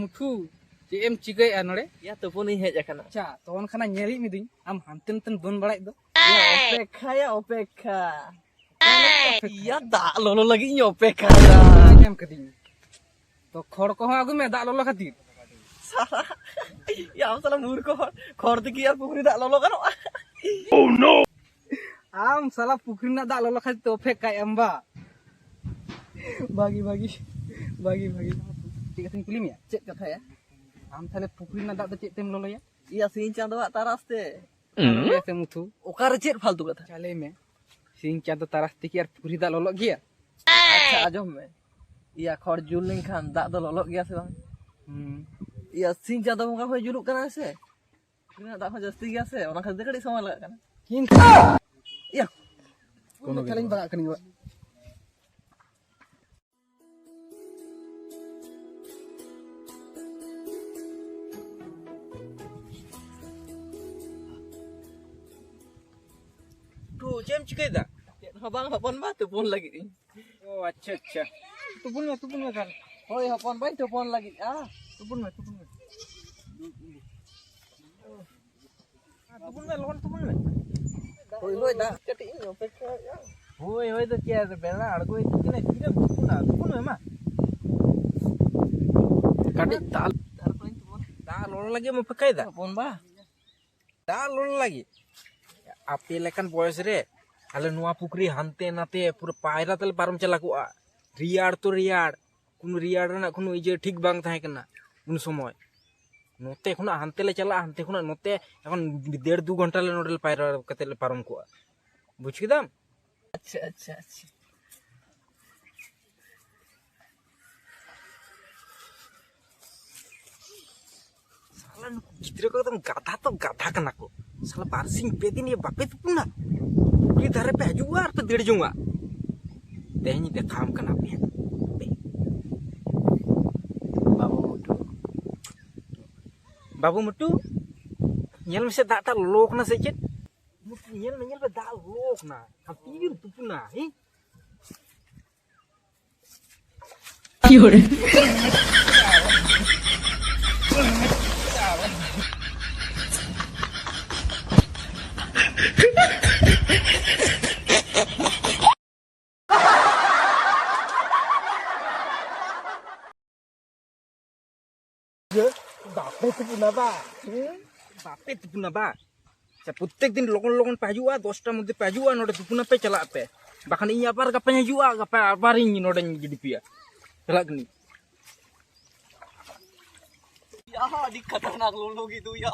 मुठू चे एम चिकई नोड़े या तो पुनी हेज अकना अच्छा तो खाना नेली मिदिन आम हानते नतन दोन बड़ाई दो या अपेक्षा या दा लोलो लगी अपेक्षा एम कदिन तो खड़ को आगु में दा लोलो खातिर सारा या हम साला मूर्ख खड़ दिकी यार पुकुरी दा लोलो गानो आम साला पुकुरी ना दा लोलो खातिर तो अपेक्षा एम्बा बागी बागी बागी बागी ठीक है कुली मिया चेक कथा या आम थाले पुकुरी ना दा द चेक तेम लोलो या या सिंह चांदवा तारास्ते ऐसे मुठू ओकार चेक फालतू कथा चले में सिंह चांद तारास्ते की यार पुकुरी दा लोलो गया अच्छा आजम में या खड़ जुल खान दा दो लोलो गया से बांग या सिंह चांद बंगा होय जुलुक कना से पुकुरी दा हो जस्ती गया से ओना खातिर कड़ी समय लगा कना किंतु या कोनो थाले बगा कनी तू जेम चिकई दा हबांग हपन बा तो फोन लगी ओ अच्छा अच्छा तुपुन में कर होय हपन बाई तो फोन लगी आ तुपुन में तुपुन में होय होय दा कटी इन अपेक्षा या होय तो क्या बेला अड़गो किने किने तुपुन में मा काटी ताल तार पइन तो फोन दा लोल लगे म पकाई दा फोन बा दा लोल लगे आपे लेकन बयस रे आले नुआ पुकरी हानते नाते पूरा पायरा तले पारम चला को रियाड़ तो रियाड़ कुन रियाड़ ना कुन इजे ठीक बांग थाहे कना उन समय नोते खुना हानते ले चला हानते खुना नोते এখন 1.5-2 घंटा ले नोडल पायरा कते ले पारम को बुझ किदाम अच्छा अच्छा अच्छा साला गिद्रे को तो गाधा कना को साला बारसिंग पे दिन ये बापे तुपुना ये धारे पे हजुआ और पे देड़ जुंगा तेहनी ते काम कना पे बाबू मुट्टू nyel mese data lok na sejit nyel be da lok na hampir tupuna hi Fiore बापे tupuna ba बापे तुपुना बा प्रत्येक दिन लोगन पे हजुआ 10टा मध्य पे हजुआ नोडे तुपुना पे चला पे बाखान इन आबार गपे हजुआ गपे आबार इन नोडे गिदिपिया चलागनी या दी खतरनाक लोगी तू या